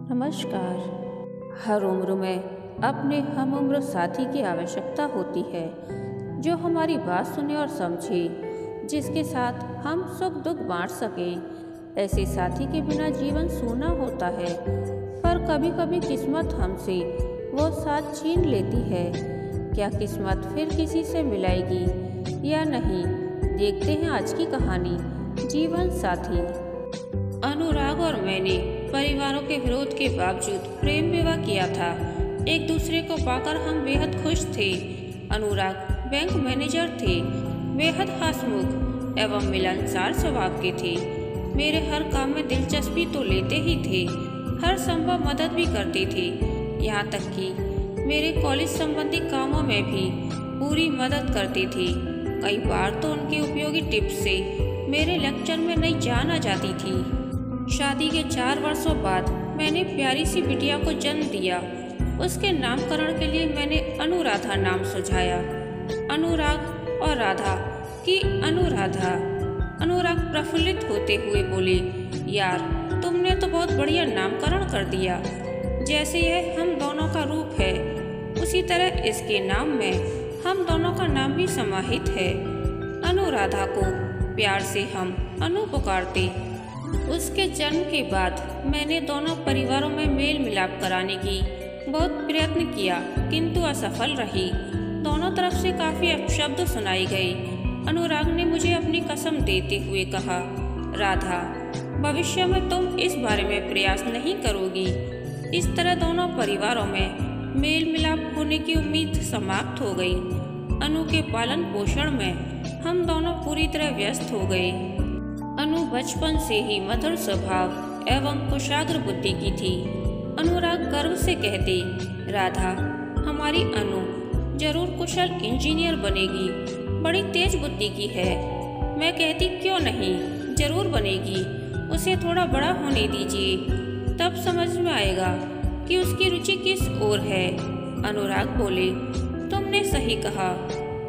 नमस्कार। हर उम्र में अपने हम उम्र साथी की आवश्यकता होती है, जो हमारी बात सुने और समझे, जिसके साथ हम सुख दुख बांट सकें। ऐसे साथी के बिना जीवन सूना होता है, पर कभी कभी किस्मत हमसे वो साथ छीन लेती है। क्या किस्मत फिर किसी से मिलाएगी या नहीं? देखते हैं आज की कहानी, जीवन साथी। अनुराग और मैंने परिवारों के विरोध के बावजूद प्रेम विवाह किया था। एक दूसरे को पाकर हम बेहद खुश थे। अनुराग बैंक मैनेजर थे, बेहद हंसमुख एवं मिलनसार स्वभाव के थे। मेरे हर काम में दिलचस्पी तो लेते ही थे, हर संभव मदद भी करते थे। यहाँ तक कि मेरे कॉलेज संबंधी कामों में भी पूरी मदद करते थे। कई बार तो उनके उपयोगी टिप्स से मेरे लेक्चर में नई जान आ जाती थी। शादी के 4 वर्षों बाद मैंने प्यारी सी बिटिया को जन्म दिया। उसके नामकरण के लिए मैंने अनुराधा नाम सुझाया। अनुराग और राधा की अनुराधा। अनुराग प्रफुल्लित होते हुए बोले, यार तुमने तो बहुत बढ़िया नामकरण कर दिया। जैसे यह हम दोनों का रूप है, उसी तरह इसके नाम में हम दोनों का नाम भी समाहित है। अनुराधा को प्यार से हम अनु पुकारते। उसके जन्म के बाद मैंने दोनों परिवारों में मेल मिलाप कराने की बहुत प्रयत्न किया, किंतु असफल रही। दोनों तरफ से काफी अपशब्द सुनाई गए। अनुराग ने मुझे अपनी कसम देते हुए कहा, राधा भविष्य में तुम इस बारे में प्रयास नहीं करोगी। इस तरह दोनों परिवारों में मेल मिलाप होने की उम्मीद समाप्त हो गई। अनु के पालन पोषण में हम दोनों पूरी तरह व्यस्त हो गए। अनु बचपन से ही मधुर स्वभाव एवं कुशाग्र बुद्धि की थी। अनुराग गर्व से कहते, राधा हमारी अनु जरूर कुशल इंजीनियर बनेगी, बड़ी तेज बुद्धि की है। मैं कहती क्यों नहीं, जरूर बनेगी। उसे थोड़ा बड़ा होने दीजिए, तब समझ में आएगा कि उसकी रुचि किस ओर है। अनुराग बोले, तुमने सही कहा।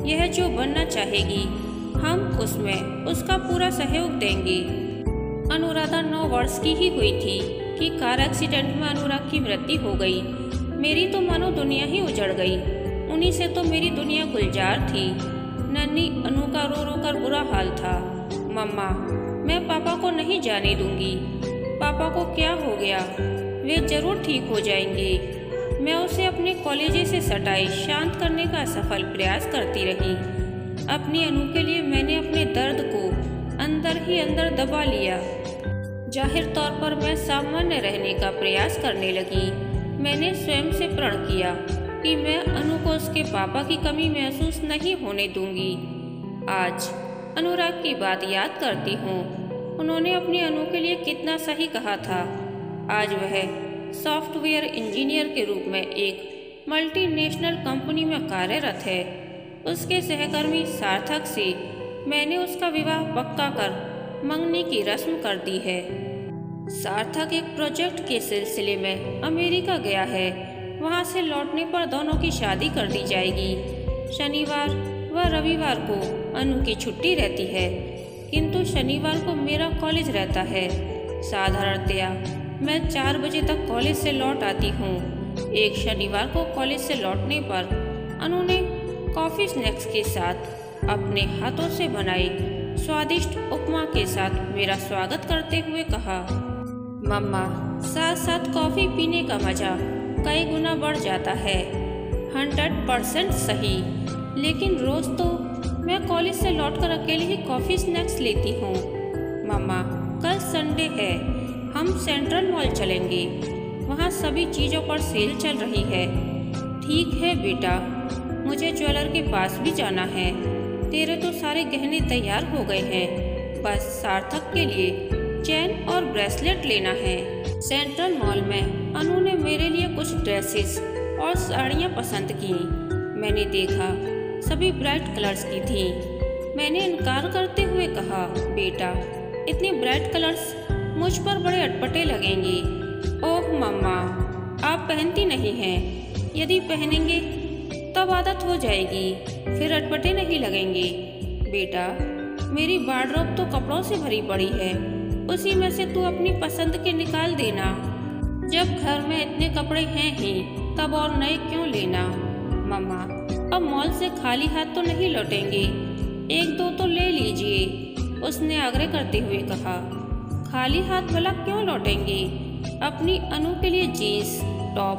यह जो बनना चाहेगी हम उसमें उसका पूरा सहयोग देंगे। अनुराधा 9 वर्ष की ही हुई थी कि कार एक्सीडेंट में अनुराग की मृत्यु हो गई। मेरी तो मानो दुनिया ही उजड़ गई। उन्हीं से तो मेरी दुनिया गुलजार थी। नन्ही अनु का रो रो कर बुरा हाल था। मम्मा मैं पापा को नहीं जाने दूंगी। पापा को क्या हो गया? वे जरूर ठीक हो जाएंगे। मैं उसे अपने कॉलेज से सटाए शांत करने का सफल प्रयास करती रही। अपनी अनु के लिए मैंने अपने दर्द को अंदर ही अंदर दबा लिया। जाहिर तौर पर मैं सामान्य रहने का प्रयास करने लगी। मैंने स्वयं से प्रण किया कि मैं अनु को उसके पापा की कमी महसूस नहीं होने दूंगी। आज अनुराग की बात याद करती हूँ। उन्होंने अपनी अनु के लिए कितना सही कहा था। आज वह सॉफ्टवेयर इंजीनियर के रूप में एक मल्टीनेशनल कंपनी में कार्यरत है। उसके सहकर्मी सार्थक से मैंने उसका विवाह पक्का कर मंगनी की रस्म कर दी है। सार्थक एक प्रोजेक्ट के सिलसिले में अमेरिका गया है। वहां से लौटने पर दोनों की शादी कर दी जाएगी। शनिवार व रविवार को अनु की छुट्टी रहती है, किंतु शनिवार को मेरा कॉलेज रहता है। साधारणतया मैं 4 बजे तक कॉलेज से लौट आती हूँ। एक शनिवार को कॉलेज से लौटने पर अनु ने कॉफी स्नैक्स के साथ अपने हाथों से बनाए स्वादिष्ट उपमा के साथ मेरा स्वागत करते हुए कहा, मम्मा साथ साथ कॉफी पीने का मजा कई गुना बढ़ जाता है। 100% सही। लेकिन रोज तो मैं कॉलेज से लौटकर अकेले ही कॉफी स्नैक्स लेती हूँ। मम्मा कल संडे है, हम सेंट्रल मॉल चलेंगे। वहाँ सभी चीज़ों पर सेल चल रही है। ठीक है बेटा, मुझे ज्वेलर के पास भी जाना है। तेरे तो सारे गहने तैयार हो गए हैं, बस सार्थक के लिए चेन और ब्रेसलेट लेना है। सेंट्रल मॉल में अनु ने मेरे लिए कुछ ड्रेसेस और साड़ियाँ पसंद की। मैंने देखा सभी ब्राइट कलर्स की थी। मैंने इनकार करते हुए कहा, बेटा इतने ब्राइट कलर्स मुझ पर बड़े अटपटे लगेंगे। ओह मम्मा आप पहनती नहीं हैं। यदि पहनेंगे तब आदत हो जाएगी, फिर अटपटे नहीं लगेंगे। बेटा मेरी वार्डरोब तो कपड़ों से भरी पड़ी है, उसी में से तू अपनी पसंद के निकाल देना। जब घर में इतने कपड़े हैं ही तब और नए क्यों लेना। मम्मा, अब मॉल से खाली हाथ तो नहीं लौटेंगे, एक दो तो ले लीजिए, उसने आग्रह करते हुए कहा। खाली हाथ भला क्यों लौटेंगे, अपनी अनु के लिए जीन्स टॉप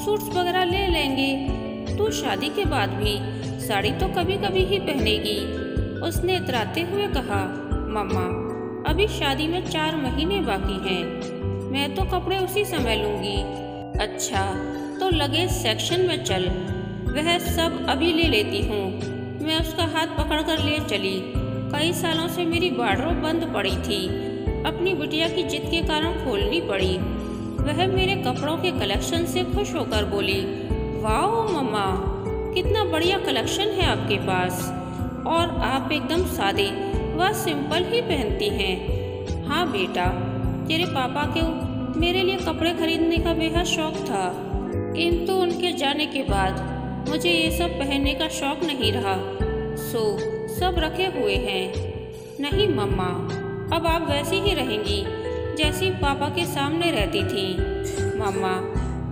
सूट्स वगैरह ले लेंगे। तू शादी के बाद भी साड़ी तो कभी कभी ही पहनेगी, उसने इतराते हुए कहा। मम्मा, अभी शादी में 4 महीने बाकी हैं, मैं तो कपड़े उसी समय लूंगी। अच्छा तो लगेज सेक्शन में चल, वह सब अभी ले लेती हूँ। मैं उसका हाथ पकड़कर ले चली। कई सालों से मेरी वार्डरोब बंद पड़ी थी, अपनी बिटिया की जिद के कारण खोलनी पड़ी। वह मेरे कपड़ों के कलेक्शन से खुश होकर बोली, वाह मम्मा, कितना बढ़िया कलेक्शन है आपके पास, और आप एकदम सादे व सिंपल ही पहनती हैं। हाँ बेटा, तेरे पापा को मेरे लिए कपड़े खरीदने का बेहद शौक था, किंतु उनके जाने के बाद मुझे ये सब पहनने का शौक नहीं रहा, सो सब रखे हुए हैं। नहीं मम्मा, अब आप वैसी ही रहेंगी जैसी पापा के सामने रहती थी। मम्मा,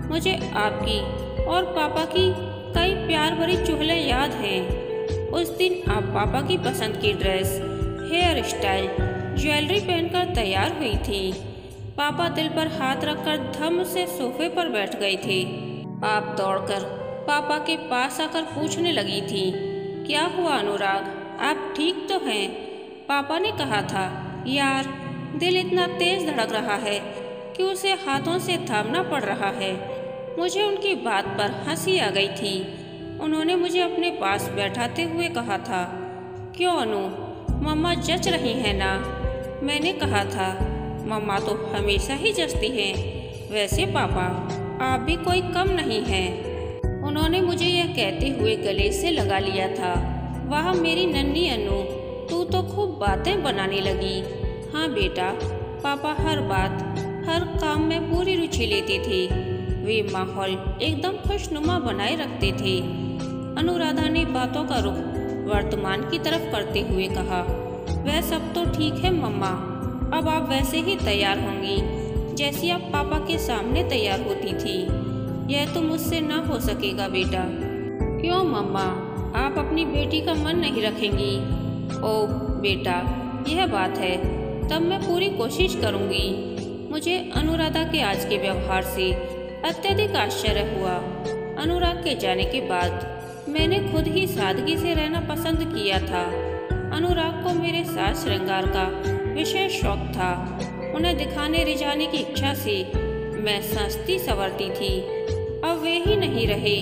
मुझे आपकी और पापा की कई प्यार भरी चुगलियां याद हैं। उस दिन आप पापा की पसंद की ड्रेस, हेयर स्टाइल, ज्वेलरी पहनकर तैयार हुई थी। पापा दिल पर हाथ रखकर धम से सोफे पर बैठ गए थे। आप दौड़कर पापा के पास आकर पूछने लगी थी, क्या हुआ अनुराग, आप ठीक तो हैं? पापा ने कहा था, यार दिल इतना तेज धड़क रहा है कि उसे हाथों से थामना पड़ रहा है। मुझे उनकी बात पर हंसी आ गई थी। उन्होंने मुझे अपने पास बैठाते हुए कहा था, क्यों अनु, मम्मा जच रही हैं ना? मैंने कहा था, मम्मा तो हमेशा ही जचती हैं, वैसे पापा आप भी कोई कम नहीं हैं। उन्होंने मुझे यह कहते हुए गले से लगा लिया था। वाह मेरी नन्ही अनु, तू तो खूब बातें बनाने लगी। हाँ बेटा, पापा हर बात हर काम में पूरी रुचि लेते थे। वे माहौल एकदम खुशनुमा बनाए रखते थे। अनुराधा ने बातों का रुख वर्तमान की तरफ करते हुए कहा, वह सब तो ठीक है मम्मा, अब आप वैसे ही तैयार होंगी जैसी आप पापा के सामने तैयार होती थी। यह तो मुझसे ना हो सकेगा बेटा। क्यों मम्मा, आप अपनी बेटी का मन नहीं रखेंगी? ओह बेटा, यह बात है, तब मैं पूरी कोशिश करूंगी। मुझे अनुराधा के आज के व्यवहार से अत्यधिक आश्चर्य हुआ। अनुराग के जाने के बाद मैंने खुद ही सादगी से रहना पसंद किया था। अनुराग को मेरे साज श्रृंगार का विशेष शौक था। उन्हें दिखाने रिझाने की इच्छा से मैं सजती संवरती थी। अब वे ही नहीं रहे,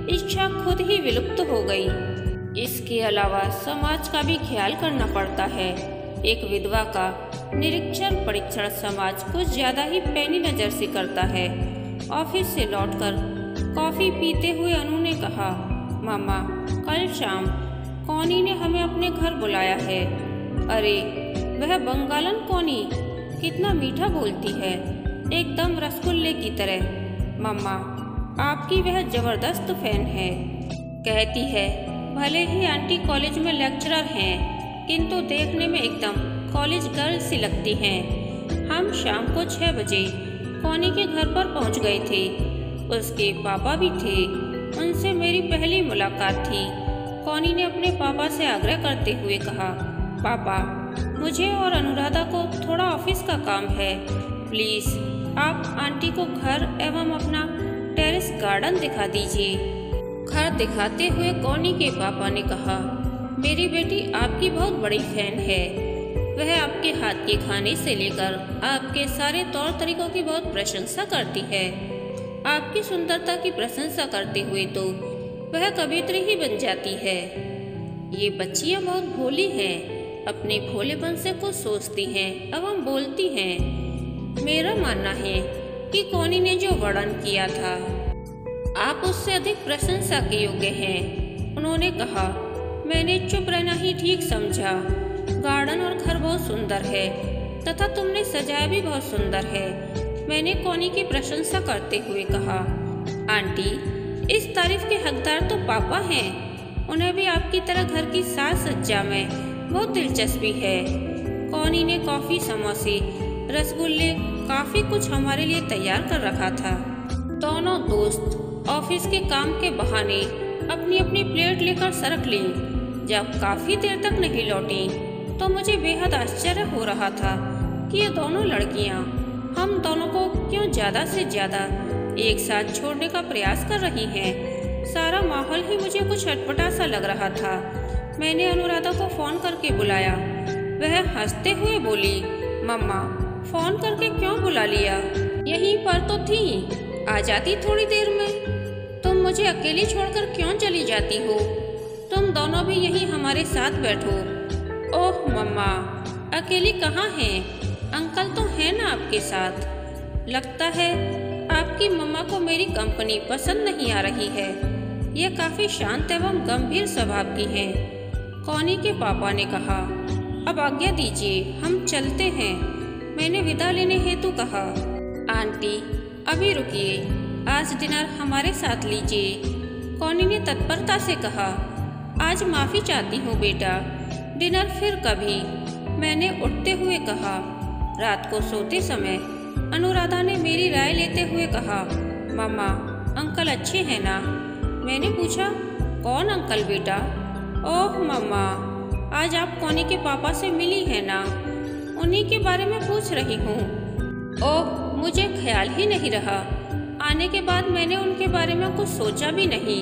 इच्छा खुद ही विलुप्त हो गई। इसके अलावा समाज का भी ख्याल करना पड़ता है। एक विधवा का निरीक्षण परीक्षण समाज कुछ ज्यादा ही पैनी नजर से करता है। ऑफिस से लौटकर कॉफी पीते हुए अनु ने कहा, मामा कल शाम कौनी ने हमें अपने घर बुलाया है। अरे वह बंगालन कौनी कितना मीठा बोलती है, एकदम रसगुल्ले की तरह। मम्मा आपकी वह जबरदस्त फैन है। कहती है भले ही आंटी कॉलेज में लेक्चरर हैं, किंतु देखने में एकदम कॉलेज गर्ल सी लगती हैं। हम शाम को 6 बजे कौनी के घर पर पहुंच गए थे। उसके पापा भी थे। उनसे मेरी पहली मुलाकात थी। कौनी ने अपने पापा से आग्रह करते हुए कहा, पापा मुझे और अनुराधा को थोड़ा ऑफिस का काम है, प्लीज आप आंटी को घर एवं अपना टेरेस गार्डन दिखा दीजिए। घर दिखाते हुए कौनी के पापा ने कहा, मेरी बेटी आपकी बहुत बड़ी फैन है। वह आपके हाथ के खाने से लेकर आपके सारे तौर तरीकों की बहुत प्रशंसा करती है। आपकी सुंदरता की प्रशंसा करते हुए तो वह कवियत्री ही बन जाती है। ये बच्चियां बहुत भोली हैं, अपने भोलेपन से कुछ सोचती हैं एवं बोलती हैं। मेरा मानना है कि कौनी ने जो वर्णन किया था आप उससे अधिक प्रशंसा के योग्य हैं। उन्होंने कहा, मैंने चुप रहना ही ठीक समझा। गार्डन और घर बहुत सुंदर है तथा तुमने सजाया भी बहुत सुंदर है। मैंने कौनी की प्रशंसा करते हुए कहा, आंटी इस तारीफ के हकदार तो पापा हैं। उन्हें भी आपकी तरह घर की साज सज्जा में बहुत दिलचस्पी है। कौनी ने कॉफी, समोसे, रसगुल्ले काफी कुछ हमारे लिए तैयार कर रखा था। दोनों दोस्त ऑफिस के काम के बहाने अपनी अपनी प्लेट लेकर सरक ली। जब काफी देर तक नहीं लौटी तो मुझे बेहद आश्चर्य हो रहा था कि ये दोनों लड़कियां हम दोनों को क्यों ज्यादा से ज्यादा एक साथ छोड़ने का प्रयास कर रही हैं। सारा माहौल ही मुझे कुछ अटपटा सा लग रहा था। मैंने अनुराधा को फोन करके बुलाया। वह हंसते हुए बोली, मम्मा फोन करके क्यों बुला लिया? यहीं पर तो थी, आ जाती थोड़ी देर में। तुम मुझे अकेली छोड़कर क्यों चली जाती हो? तुम दोनों भी यहीं हमारे साथ बैठो। ओह मम्मा, अकेली कहाँ हैं? अंकल तो है ना आपके साथ। लगता है आपकी मम्मा को मेरी कंपनी पसंद नहीं आ रही है। यह काफी शांत एवं गंभीर स्वभाव की है। कॉनी के पापा ने कहा, अब आज्ञा दीजिए, हम चलते हैं। मैंने विदा लेने हेतु कहा, आंटी अभी रुकिए, आज डिनर हमारे साथ लीजिए। कॉनी ने तत्परता से कहा, आज माफी चाहती हूँ बेटा, डिनर फिर कभी। मैंने उठते हुए कहा। रात को सोते समय अनुराधा ने मेरी राय लेते हुए कहा, मम्मा अंकल अच्छे हैं ना? मैंने पूछा, कौन अंकल बेटा? ओह मम्मा, आज आप कॉनी के पापा से मिली हैं ना? उन्हीं के बारे में पूछ रही हूँ। ओह, मुझे ख्याल ही नहीं रहा। आने के बाद मैंने उनके बारे में कुछ सोचा भी नहीं।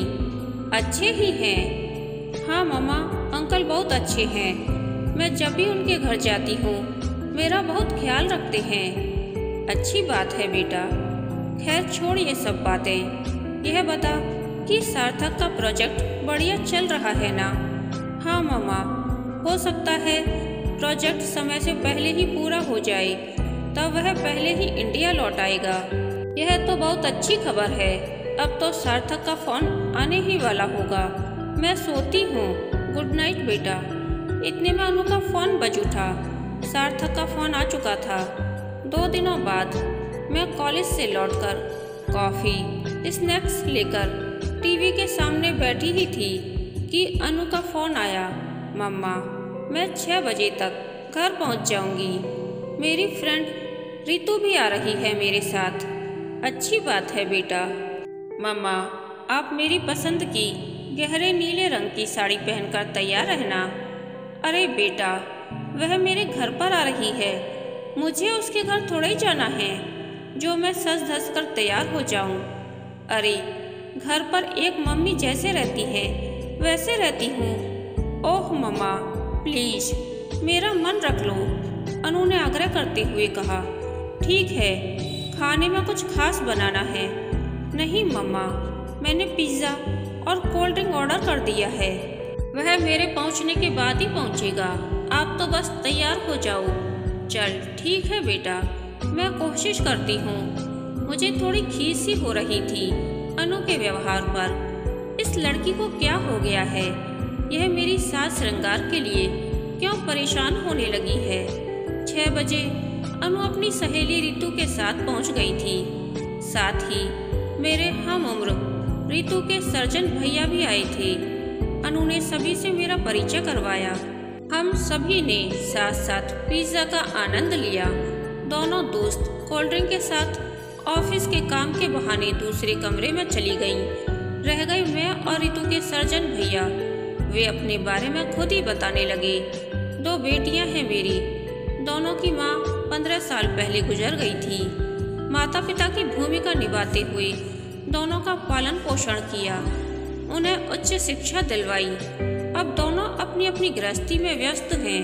अच्छे ही हैं। हाँ मम्मा, अंकल बहुत अच्छे हैं। मैं जब भी उनके घर जाती हूँ मेरा बहुत ख्याल रखते हैं। अच्छी बात है बेटा। खैर छोड़ ये सब बातें। यह बता कि सार्थक का प्रोजेक्ट बढ़िया चल रहा है ना? हाँ मम्मा, हो सकता है प्रोजेक्ट समय से पहले ही पूरा हो जाए, तब वह पहले ही इंडिया लौट आएगा। यह तो बहुत अच्छी खबर है। अब तो सार्थक का फोन आने ही वाला होगा। मैं सोती हूँ, गुड नाइट बेटा। इतने में अनु का फोन बज उठा। सार्थक का फोन आ चुका था। 2 दिनों बाद मैं कॉलेज से लौटकर कॉफी स्नैक्स लेकर टीवी के सामने बैठी ही थी कि अनु का फोन आया। मम्मा, मैं 6 बजे तक घर पहुंच जाऊंगी। मेरी फ्रेंड रितु भी आ रही है मेरे साथ। अच्छी बात है बेटा। मम्मा, आप मेरी पसंद की गहरे नीले रंग की साड़ी पहनकर तैयार रहना। अरे बेटा, वह मेरे घर पर आ रही है। मुझे उसके घर थोड़ा ही जाना है जो मैं सज धज कर तैयार हो जाऊं। अरे घर पर एक मम्मी जैसे रहती है वैसे रहती हूँ। ओह मम्मा प्लीज मेरा मन रख लो, अनु ने आग्रह करते हुए कहा। ठीक है, खाने में कुछ खास बनाना है। नहीं मम्मा, मैंने पिज्ज़ा और कोल्ड ड्रिंक ऑर्डर कर दिया है। वह मेरे पहुंचने के बाद ही पहुंचेगा। आप तो बस तैयार हो जाओ। चल ठीक है बेटा, मैं कोशिश करती हूँ। मुझे थोड़ी खीज सी हो रही थी अनु के व्यवहार पर। इस लड़की को क्या हो गया है? यह मेरी साज श्रृंगार के लिए क्यों परेशान होने लगी है? 6 बजे अनु अपनी सहेली रितु के साथ पहुंच गई थी। साथ ही मेरे हम उम्र रितु के सर्जन भैया भी आए थे। अनु ने सभी से मेरा परिचय करवाया। हम सभी ने साथ साथ पिज्जा का आनंद लिया। दोनों दोस्त कोल्ड ड्रिंक के साथ ऑफिस के काम के बहाने दूसरे कमरे में चली गईं। रह गई मैं और रितु के सर्जन भैया। वे अपने बारे में खुद ही बताने लगे। 2 बेटियां हैं मेरी। दोनों की माँ 15 साल पहले गुजर गई थी। माता पिता की भूमिका निभाते हुए दोनों का पालन पोषण किया, उन्हें उच्च शिक्षा दिलवाई। अब दोनों अपनी अपनी गृहस्थी में व्यस्त हैं।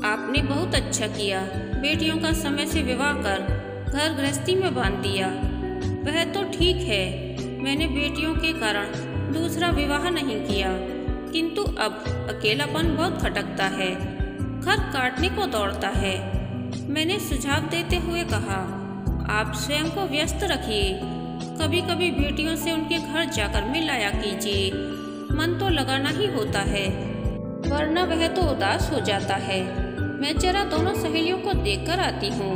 आपने बहुत अच्छा किया बेटियों का समय से विवाह कर घर गृहस्थी में बांध दिया। वह तो ठीक है, मैंने बेटियों के कारण दूसरा विवाह नहीं किया, किंतु अब अकेलापन बहुत खटकता है, घर काटने को दौड़ता है। मैंने सुझाव देते हुए कहा, आप स्वयं को व्यस्त रखिए। कभी कभी बेटियों से उनके घर जाकर मिल आया कीजिए। मन तो लगाना ही होता है, वरना वह तो उदास हो जाता है। मैं जरा दोनों सहेलियों को देखकर आती हूँ।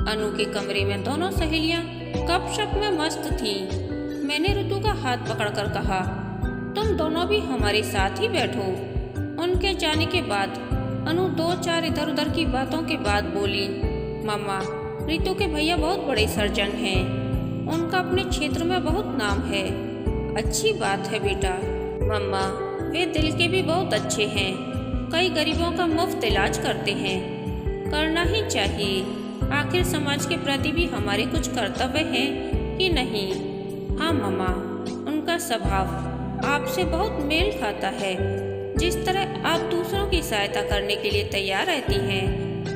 अनु के कमरे में दोनों सहेलियाँ गपशप में मस्त थीं। मैंने ऋतु का हाथ पकड़कर कहा, तुम दोनों भी हमारे साथ ही बैठो। उनके जाने के बाद अनु 2-4 इधर उधर की बातों के बाद बोली, मम्मा रितु के भैया बहुत बड़े सर्जन हैं। उनका अपने क्षेत्र में बहुत नाम है। अच्छी बात है बेटा। मम्मा, वे दिल के भी बहुत अच्छे हैं। कई गरीबों का मुफ्त इलाज करते हैं। करना ही चाहिए। आखिर समाज के प्रति भी हमारे कुछ कर्तव्य हैं कि नहीं? हाँ मम्मा, उनका स्वभाव आपसे बहुत मेल खाता है। जिस तरह आप दूसरों की सहायता करने के लिए तैयार रहती हैं,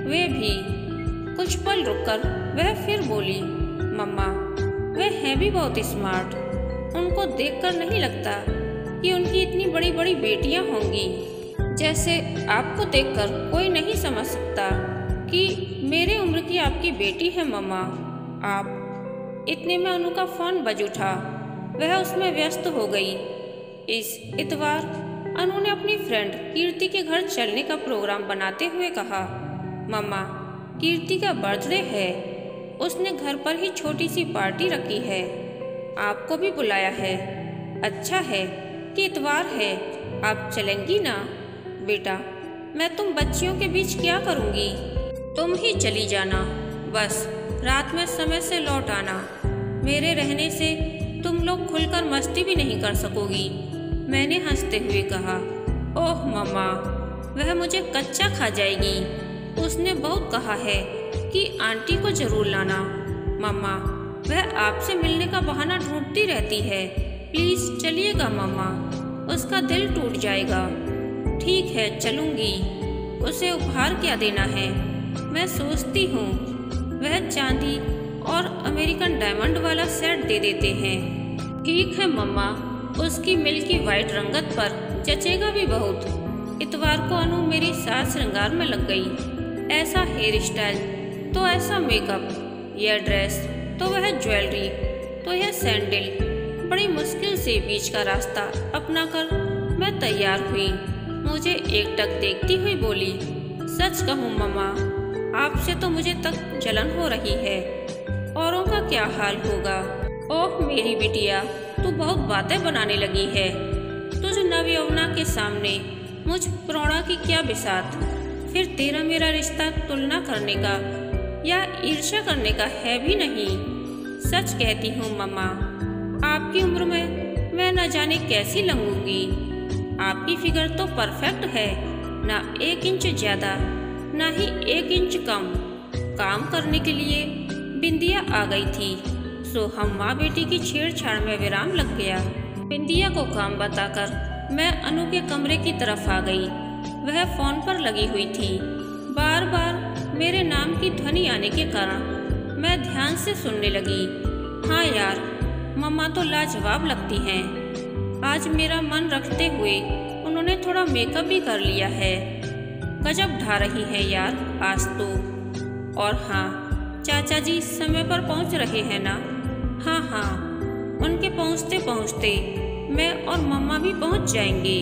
वे भी। कुछ पल रुककर वह फिर बोली, मम्मा, वे हैं भी बहुत स्मार्ट। उनको देखकर नहीं लगता कि उनकी इतनी बड़ी बड़ी बेटियां होंगी। जैसे आपको देखकर कोई नहीं समझ सकता कि मेरे उम्र की आपकी बेटी है मम्मा। आप। इतने में अनु का फोन बज उठा। वह उसमें व्यस्त हो गई। इस इतवार अनु ने अपनी फ्रेंड कीर्ति के घर चलने का प्रोग्राम बनाते हुए कहा, मम्मा, कीर्ति का बर्थडे है। उसने घर पर ही छोटी सी पार्टी रखी है। आपको भी बुलाया है। अच्छा है कि इतवार है। आप चलेंगी ना? बेटा, मैं तुम बच्चियों के बीच क्या करूँगी? तुम ही चली जाना। बस रात में समय से लौट आना। मेरे रहने से तुम लोग खुलकर मस्ती भी नहीं कर सकोगी। मैंने हंसते हुए कहा, ओह मम्मा, वह मुझे कच्चा खा जाएगी। उसने बहुत कहा है कि आंटी को जरूर लाना। मम्मा, वह आपसे मिलने का बहाना ढूंढती रहती है। प्लीज चलिएगा मम्मा, उसका दिल टूट जाएगा। ठीक है, चलूंगी। उसे उपहार क्या देना है? मैं सोचती हूँ वह चांदी और अमेरिकन डायमंड वाला सेट दे देते हैं। ठीक है मम्मा, उसकी मिल्की वाइट रंगत पर जचेगा भी बहुत। इतवार को अनु मेरी साज श्रृंगार में लग गई। ऐसा हेयर स्टाइल तो ऐसा मेकअप, यह ड्रेस तो वह ज्वेलरी तो यह सैंडल। बड़ी मुश्किल से बीच का रास्ता अपना कर मैं तैयार हुई। मुझे एकटक देखती हुई बोली, सच कहूँ मम्मा, आपसे तो मुझे तक जलन हो रही है। औरों का क्या हाल होगा? ओह मेरी बिटिया, तू बहुत बातें बनाने लगी है। तुझ नवयौवना के सामने मुझ प्रौढ़ा की क्या बिसात। फिर तेरा मेरा रिश्ता तुलना करने का या ईर्ष्या करने का है भी नहीं। सच कहती हूँ मम्मा, आपकी उम्र में मैं न जाने कैसी लगूंगी। आपकी फिगर तो परफेक्ट है, ना 1 इंच ज्यादा ना ही 1 इंच कम। काम करने के लिए बिंदिया आ गई थी, सो हम माँ बेटी की छेड़छाड़ में विराम लग गया। बिंदिया को काम बताकर मैं अनु के कमरे की तरफ आ गई। वह फोन पर लगी हुई थी। बार बार मेरे नाम की ध्वनि आने के कारण मैं ध्यान से सुनने लगी। हाँ यार, मम्मा तो लाजवाब लगती हैं। आज मेरा मन रखते हुए उन्होंने थोड़ा मेकअप भी कर लिया है। गजब ढा रही है यार आज तो। और हाँ, चाचा जी समय पर पहुंच रहे हैं ना? हाँ हाँ, उनके पहुंचते पहुंचते मैं और मम्मा भी पहुंच जाएंगे।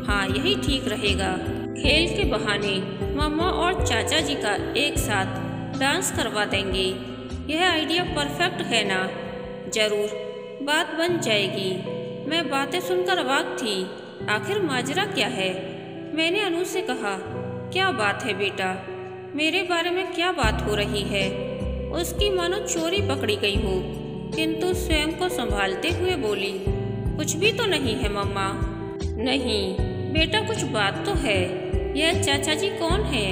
हाँ, यही ठीक रहेगा। खेल के बहाने मम्मा और चाचा जी का एक साथ डांस करवा देंगे। यह आइडिया परफेक्ट है ना? जरूर, बात बन जाएगी। मैं बातें सुनकर अवाक थी। आखिर माजरा क्या है? मैंने अनु से कहा, क्या बात है बेटा? मेरे बारे में क्या बात हो रही है? उसकी मानो चोरी पकड़ी गई हो, किंतु स्वयं को संभालते हुए बोली, कुछ भी तो नहीं है मम्मा। नहीं बेटा, कुछ बात तो है। यह चाचा जी कौन है?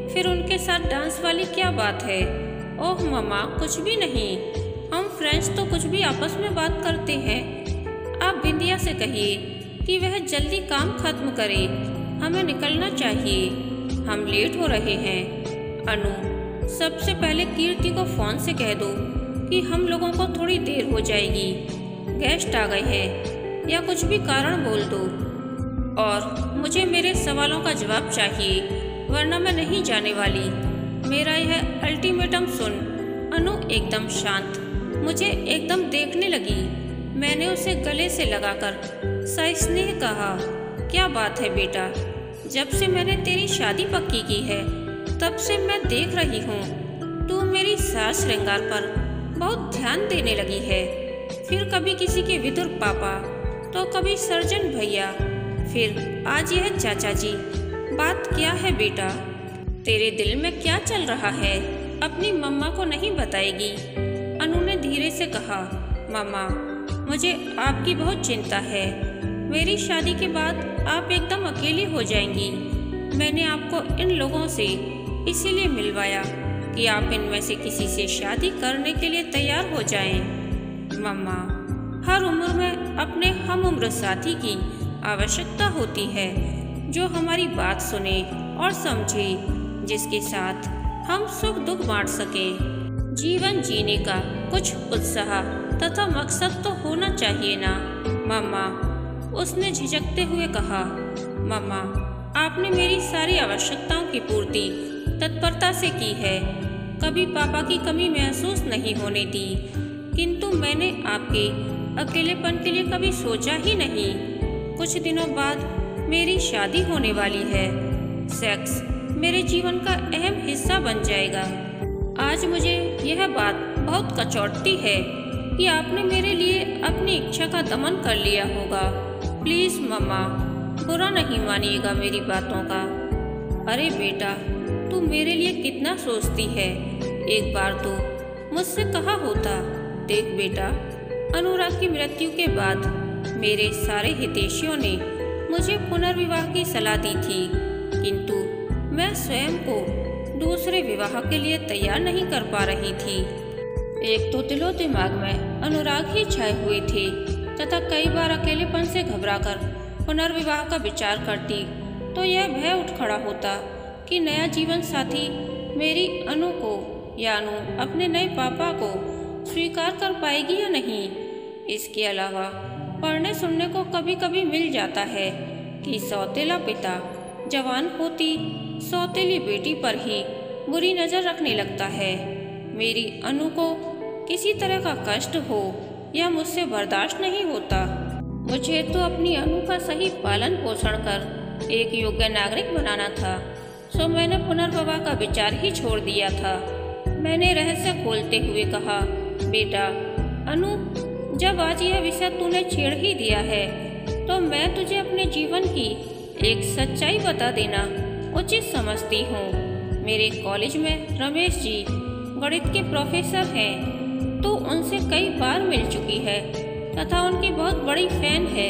फिर उनके साथ डांस वाली क्या बात है? ओह मम्मा, कुछ भी नहीं। हम फ्रेंड्स तो कुछ भी आपस में बात करते हैं। आप बिंदिया से कहिए कि वह जल्दी काम खत्म करे। हमें निकलना चाहिए, हम लेट हो रहे हैं। अनु, सबसे पहले कीर्ति को फोन से कह दो कि हम लोगों को थोड़ी देर हो जाएगी, गेस्ट आ गए हैं, या कुछ भी कारण बोल दो। और मुझे मेरे सवालों का जवाब चाहिए, वरना मैं नहीं जाने वाली। मेरा यह अल्टीमेटम सुन। अनु एकदम शांत मुझे एकदम देखने लगी। मैंने उसे गले से लगाकर सस्नेह कहा, क्या बात है बेटा? जब से मैंने तेरी शादी पक्की की है तब से मैं देख रही हूँ तू मेरी सास श्रृंगार पर बहुत ध्यान देने लगी है। फिर कभी किसी के विदुर पापा, तो कभी सर्जन भैया, फिर आज यह चाचा जी। बात क्या है बेटा? तेरे दिल में क्या चल रहा है? अपनी मम्मा को नहीं बताएगी? अनु ने धीरे से कहा। मम्मा, मुझे आपकी बहुत चिंता है। मेरी शादी के बाद आप एकदम अकेली हो जाएंगी। मैंने आपको इन लोगों से इसीलिए मिलवाया कि आप इनमें से किसी से शादी करने के लिए तैयार हो जाएं। मम्मा, हर उम्र में अपने हम उम्र साथी की आवश्यकता होती है, जो हमारी बात सुने और समझे, जिसके साथ हम सुख दुख बांट सके। जीवन जीने का कुछ उत्साह तथा मकसद तो होना चाहिए ना मम्मा, उसने झिझकते हुए कहा। मम्मा, आपने मेरी सारी आवश्यकताओं की पूर्ति तत्परता से की है, कभी पापा की कमी महसूस नहीं होने दी, किंतु मैंने आपके अकेलेपन के लिए कभी सोचा ही नहीं। कुछ दिनों बाद मेरी शादी होने वाली है। सेक्स मेरे जीवन का अहम हिस्सा बन जाएगा। आज मुझे यह बात बहुत कचौटती है कि आपने मेरे लिए अपनी इच्छा का दमन कर लिया होगा। प्लीज़ मम्मा, बुरा नहीं मानिएगा मेरी बातों का। अरे बेटा, तू मेरे लिए कितना सोचती है, एक बार तो मुझसे कहा होता। देख बेटा, अनुराग की मृत्यु के बाद मेरे सारे हितैषियों ने मुझे पुनर्विवाह की सलाह दी थी, किंतु मैं स्वयं को दूसरे विवाह के लिए तैयार नहीं कर पा रही थी। एक तो दिलो दिमाग में अनुराग ही छाए हुए थे तथा कई बार अकेलेपन से घबराकर पुनर्विवाह का विचार करती तो यह भय उठ खड़ा होता कि नया जीवन साथी मेरी अनु को या अनु अपने नए पापा को स्वीकार कर पाएगी या नहीं। इसके अलावा पढ़ने सुनने को कभी कभी मिल जाता है कि सौतेला पिता जवान होती सौतेली बेटी पर ही बुरी नज़र रखने लगता है। मेरी अनु को किसी तरह का कष्ट हो या मुझसे बर्दाश्त नहीं होता। मुझे तो अपनी अनु का सही पालन पोषण कर एक योग्य नागरिक बनाना था, सो मैंने पुनर्विवाह का विचार ही छोड़ दिया था। मैंने रहस्य खोलते हुए कहा, बेटा अनु, जब आज यह विषय तूने छेड़ ही दिया है तो मैं तुझे अपने जीवन की एक सच्चाई बता देना उचित समझती हूँ। मेरे कॉलेज में रमेश जी गणित के प्रोफेसर हैं, तो उनसे कई बार मिल चुकी है तथा उनकी बहुत बड़ी फैन है।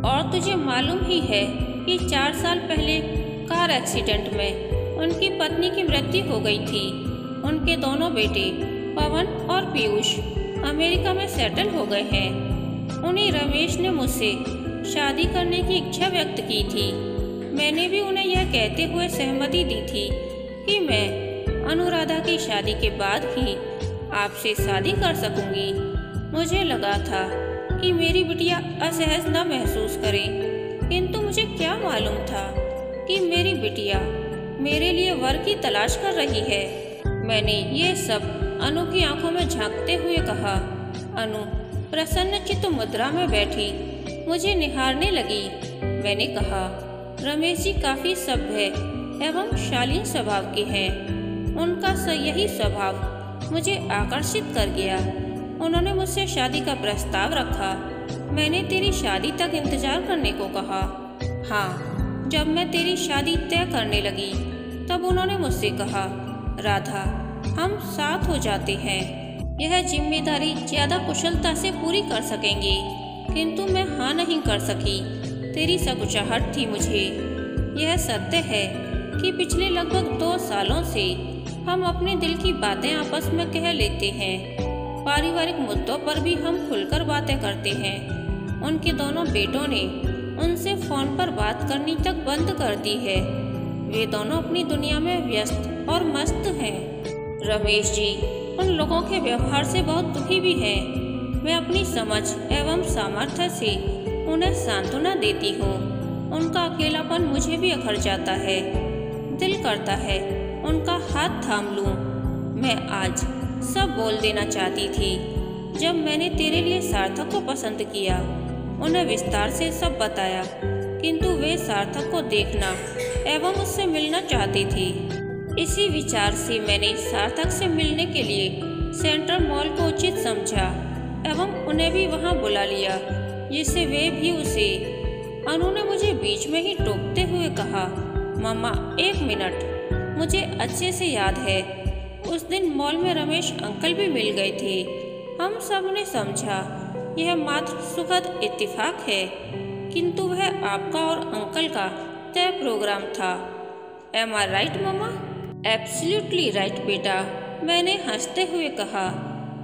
और तुझे मालूम ही है कि 4 साल पहले कार एक्सीडेंट में उनकी पत्नी की मृत्यु हो गई थी। उनके दोनों बेटे पवन और पीयूष अमेरिका में सेटल हो गए हैं। उन्हीं रमेश ने मुझसे शादी करने की इच्छा व्यक्त की थी। मैंने भी उन्हें यह कहते हुए सहमति दी थी कि मैं अनुराधा की शादी के बाद ही आपसे शादी कर सकूंगी। मुझे लगा था कि मेरी बिटिया असहज न महसूस करे, किंतु मुझे क्या मालूम था कि मेरी बिटिया मेरे लिए वर की तलाश कर रही है। मैंने ये सब अनु की आंखों में झांकते हुए कहा। अनु प्रसन्नचित्त मुद्रा में बैठी मुझे निहारने लगी। मैंने कहा, रमेश जी काफी सभ्य एवं शालीन स्वभाव के हैं। उनका यही स्वभाव मुझे आकर्षित कर गया। उन्होंने मुझसे शादी का प्रस्ताव रखा। मैंने तेरी शादी तक इंतजार करने को कहा। हाँ, जब मैं तेरी शादी तय करने लगी तब उन्होंने मुझसे कहा, राधा हम साथ हो जाते हैं, यह जिम्मेदारी ज्यादा कुशलता से पूरी कर सकेंगे। किंतु मैं हाँ नहीं कर सकी। तेरी सकुचाहट थी मुझे। यह सत्य है कि पिछले लगभग 2 सालों से हम अपने दिल की बातें आपस में कह लेते हैं। पारिवारिक मुद्दों पर भी हम खुलकर बातें करते हैं। उनके दोनों बेटों ने उनसे फोन पर बात करनी तक बंद कर दी है। वे दोनों अपनी दुनिया में व्यस्त और मस्त हैं। रमेश जी उन लोगों के व्यवहार से बहुत दुखी भी हैं। मैं अपनी समझ एवं सामर्थ्य से उन्हें सांत्वना देती हूँ। उनका अकेलापन मुझे भी अखर जाता है। दिल करता है उनका हाथ थाम लूं। मैं आज सब बोल देना चाहती थी। जब मैंने तेरे लिए सार्थक को पसंद किया, उन्हें विस्तार से सब बताया, किंतु वे सार्थक को देखना एवं उससे मिलना चाहती थी। इसी विचार से मैंने सार्थक से मिलने के लिए सेंट्रल मॉल को उचित समझा एवं उन्हें भी वहां बुला लिया, जिससे वे भी उसे। अनु ने मुझे बीच में ही टोकते हुए कहा, मम्मा 1 मिनट, मुझे अच्छे से याद है उस दिन मॉल में रमेश अंकल भी मिल गए थे। हम सब ने समझा यह मात्र सुखद इत्तेफाक है, किंतु वह आपका और अंकल का तय प्रोग्राम था। एम आई राइट मम्मा? एब्सोल्युटली राइट बेटा, मैंने हंसते हुए कहा।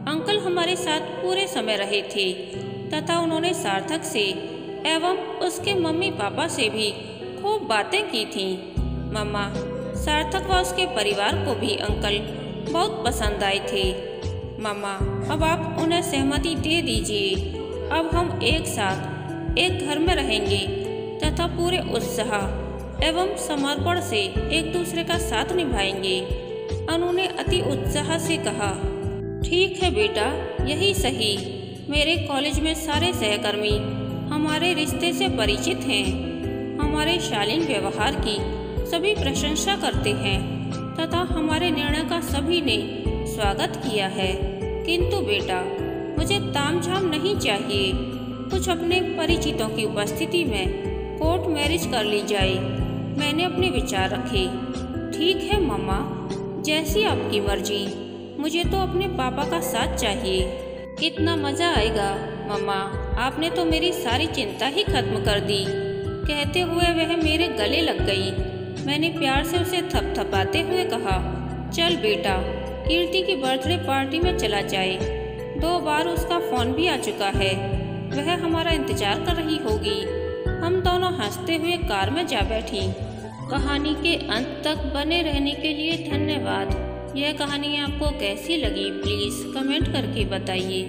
अंकल हमारे साथ पूरे समय रहे थे तथा उन्होंने सार्थक से एवं उसके मम्मी पापा से भी खूब बातें की थीं। मम्मा, सार्थक व उसके परिवार को भी अंकल बहुत पसंद आए थे। मम्मा, अब आप उन्हें सहमति दे दीजिए। अब हम एक साथ एक घर में रहेंगे तथा पूरे उत्साह एवं समर्पण से एक दूसरे का साथ निभाएंगे। अनु ने अति उत्साह से कहा। ठीक है बेटा, यही सही। मेरे कॉलेज में सारे सहकर्मी हमारे रिश्ते से परिचित हैं। हमारे शालीन व्यवहार की सभी प्रशंसा करते हैं तथा हमारे निर्णय का सभी ने स्वागत किया है। किंतु बेटा, मुझे तामझाम नहीं चाहिए। कुछ अपने परिचितों की उपस्थिति में कोर्ट मैरिज कर ली जाए। मैंने अपने विचार रखे। ठीक है मम्मा, जैसी आपकी मर्जी। मुझे तो अपने पापा का साथ चाहिए। कितना मज़ा आएगा मम्मा, आपने तो मेरी सारी चिंता ही खत्म कर दी। कहते हुए वह मेरे गले लग गई। मैंने प्यार से उसे थपथपाते हुए कहा, चल बेटा, कीर्ति की बर्थडे पार्टी में चला जाए। 2 बार उसका फ़ोन भी आ चुका है। वह हमारा इंतजार कर रही होगी। हम दोनों हंसते हुए कार में जा बैठी। कहानी के अंत तक बने रहने के लिए धन्यवाद। यह कहानी आपको कैसी लगी प्लीज़ कमेंट करके बताइए।